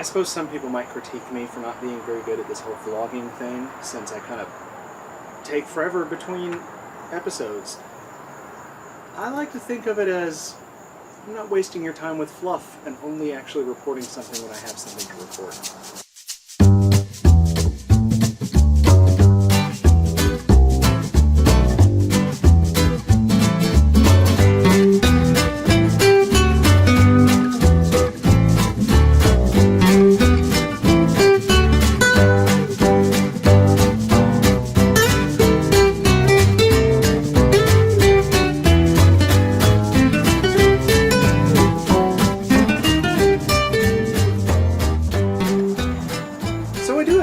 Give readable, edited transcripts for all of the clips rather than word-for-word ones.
I suppose some people might critique me for not being very good at this whole vlogging thing, since I kind of take forever between episodes. I like to think of it as I'm not wasting your time with fluff and only actually reporting something when I have something to report.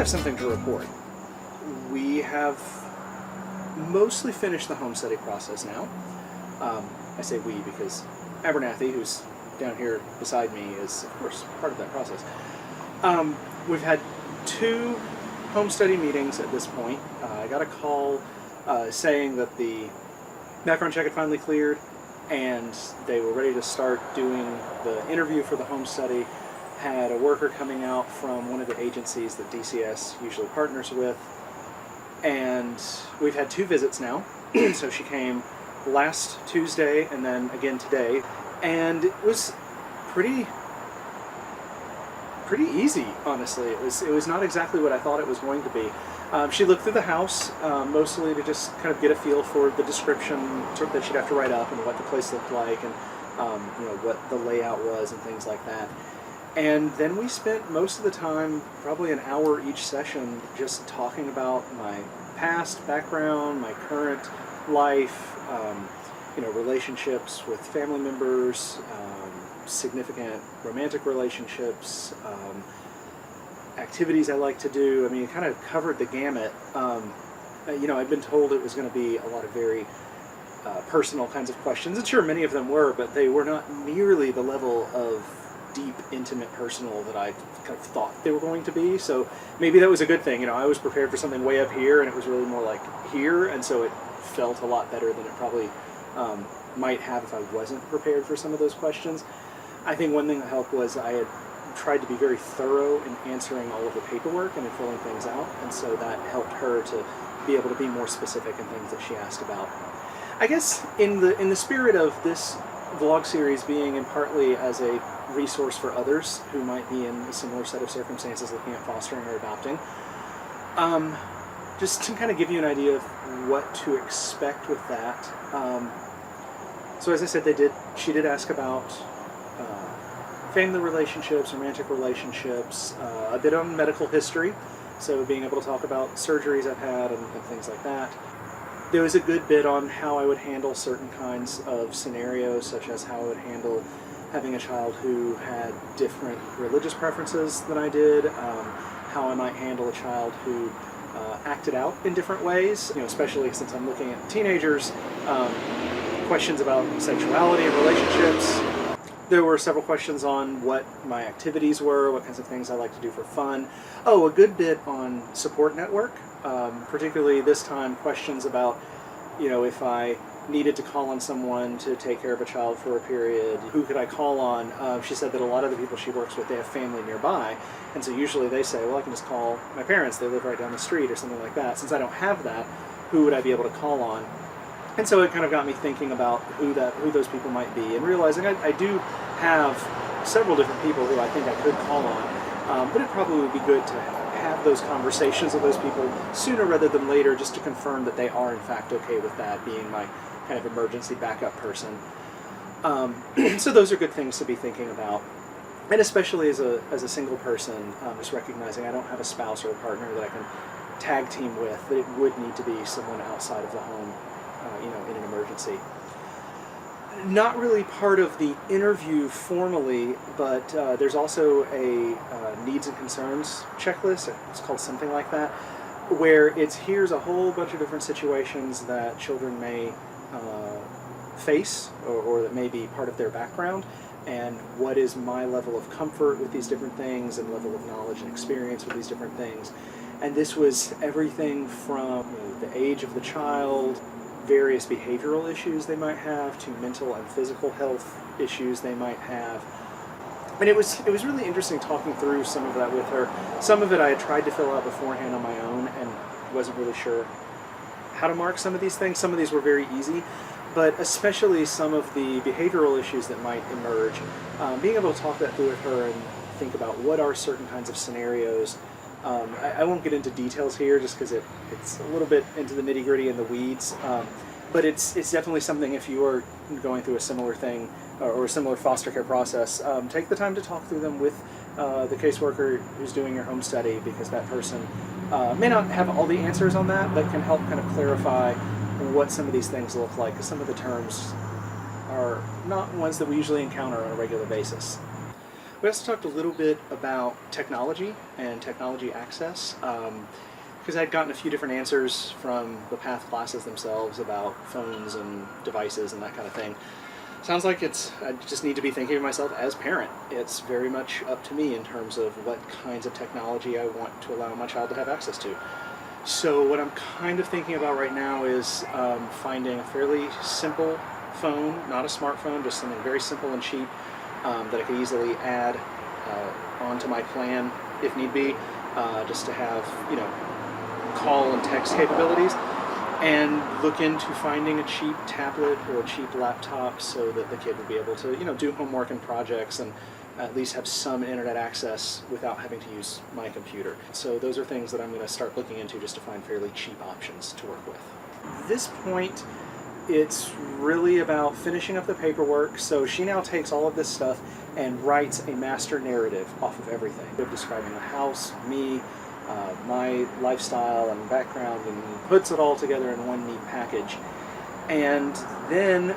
Something to report. We have mostly finished the home study process now. I say we because Abernathy, who's down here beside me, is of course part of that process. We've had 2 home study meetings at this point. I got a call saying that the background check had finally cleared and they were ready to start doing the interview for the home study. Had a worker coming out from one of the agencies that DCS usually partners with, and we've had 2 visits now. So she came last Tuesday and then again today, and it was pretty easy, honestly. It was not exactly what I thought it was going to be. She looked through the house, mostly to just kind of get a feel for the description that she'd have to write up and what the place looked like, and what the layout was and things like that. And then we spent most of the time, probably an hour each session, just talking about my past background, my current life, relationships with family members, significant romantic relationships, activities I like to do. I mean, it kind of covered the gamut. I'd been told it was going to be a lot of very personal kinds of questions, and sure, many of them were, but they were not nearly the level of deep, intimate, personal that I kind of thought they were going to be. So maybe that was a good thing. I was prepared for something way up here, and it was really more like here, and so it felt a lot better than it probably might have if I wasn't prepared for some of those questions. I think one thing that helped was I had tried to be very thorough in answering all of the paperwork and in filling things out, and so that helped her to be able to be more specific in things that she asked about. I guess in the spirit of this vlog series being in partly as a resource for others who might be in a similar set of circumstances looking at fostering or adopting, just to kind of give you an idea of what to expect with that. So as I said, she did ask about family relationships, romantic relationships, a bit on medical history, so being able to talk about surgeries I've had and things like that. There was a good bit on how I would handle certain kinds of scenarios, such as how I would handle having a child who had different religious preferences than I did, how I might handle a child who acted out in different ways, especially since I'm looking at teenagers, questions about sexuality and relationships. There were several questions on what my activities were, what kinds of things I like to do for fun. Oh, a good bit on support network, particularly this time questions about, if I needed to call on someone to take care of a child for a period, who could I call on? She said that a lot of the people she works with, they have family nearby, and so usually they say, well, I can just call my parents, they live right down the street, or something like that. Since I don't have that, who would I be able to call on? And so it kind of got me thinking about who those people might be, and realizing I do have several different people who I think I could call on, but it probably would be good to have those conversations with those people sooner rather than later, just to confirm that they are in fact okay with that being my kind of emergency backup person. So those are good things to be thinking about, and especially as a single person, just recognizing I don't have a spouse or a partner that I can tag team with, that it would need to be someone outside of the home, in an emergency. Not really part of the interview formally, but there's also a needs and concerns checklist. It's called something like that, where here's a whole bunch of different situations that children may face, or that may be part of their background, and what is my level of comfort with these different things and level of knowledge and experience with these different things. And this was everything from the age of the child, various behavioral issues they might have, to mental and physical health issues they might have. And it was really interesting talking through some of that with her. Some of it I had tried to fill out beforehand on my own and wasn't really sure how to mark some of these things. Some of these were very easy, but especially some of the behavioral issues that might emerge. Being able to talk that through with her and think about what are certain kinds of scenarios. I won't get into details here just because it's a little bit into the nitty-gritty and the weeds, but it's definitely something if you are going through a similar thing or a similar foster care process, take the time to talk through them with the caseworker who's doing your home study, because that person may not have all the answers on that, but can help kind of clarify what some of these things look like, because some of the terms are not ones that we usually encounter on a regular basis. We also talked a little bit about technology and technology access, because I'd gotten a few different answers from the PATH classes themselves about phones and devices and that kind of thing. Sounds like I just need to be thinking of myself as parent. It's very much up to me in terms of what kinds of technology I want to allow my child to have access to. So what I'm kind of thinking about right now is finding a fairly simple phone, not a smartphone, just something very simple and cheap that I could easily add onto my plan if need be, just to have, call and text capabilities, and look into finding a cheap tablet or a cheap laptop so that the kid would be able to, do homework and projects and at least have some internet access without having to use my computer. So those are things that I'm going to start looking into just to find fairly cheap options to work with. At this point, it's really about finishing up the paperwork. So she now takes all of this stuff and writes a master narrative off of everything, describing the house, me, my lifestyle and background, and puts it all together in one neat package. And then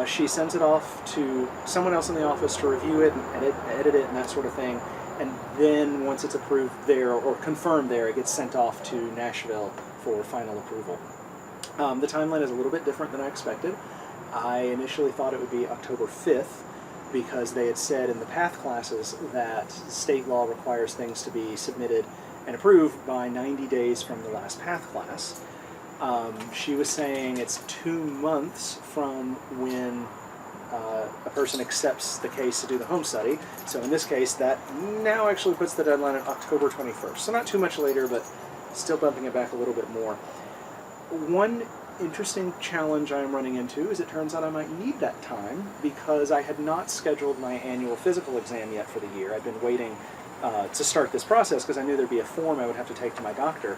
she sends it off to someone else in the office to review it and edit it and that sort of thing. And then once it's approved there or confirmed there, it gets sent off to Nashville for final approval. The timeline is a little bit different than I expected. I initially thought it would be October 5th because they had said in the PATH classes that state law requires things to be submitted and approved by 90 days from the last PATH class. She was saying it's 2 months from when a person accepts the case to do the home study. So in this case, that now actually puts the deadline at October 21st. So not too much later, but still bumping it back a little bit more. One interesting challenge I'm running into is it turns out I might need that time because I had not scheduled my annual physical exam yet for the year. I'd been waiting to start this process because I knew there'd be a form I would have to take to my doctor.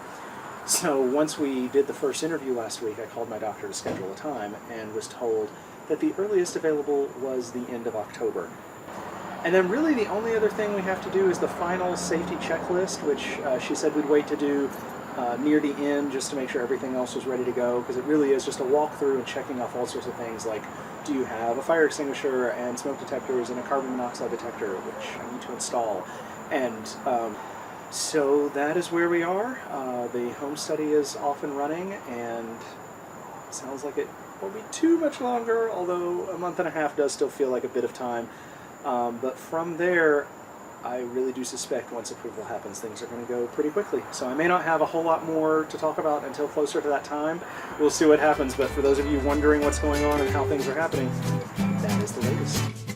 So once we did the first interview last week, I called my doctor to schedule a time and was told that the earliest available was the end of October. And then really the only other thing we have to do is the final safety checklist, which she said we'd wait to do near the end just to make sure everything else was ready to go, because it really is just a walkthrough and checking off all sorts of things like, do you have a fire extinguisher and smoke detectors and a carbon monoxide detector, which I need to install. And so that is where we are. The home study is off and running, and it sounds like it won't be too much longer, although a month and a half does still feel like a bit of time. But from there, I really do suspect once approval happens, things are going to go pretty quickly. So I may not have a whole lot more to talk about until closer to that time. We'll see what happens, but for those of you wondering what's going on and how things are happening, that is the latest.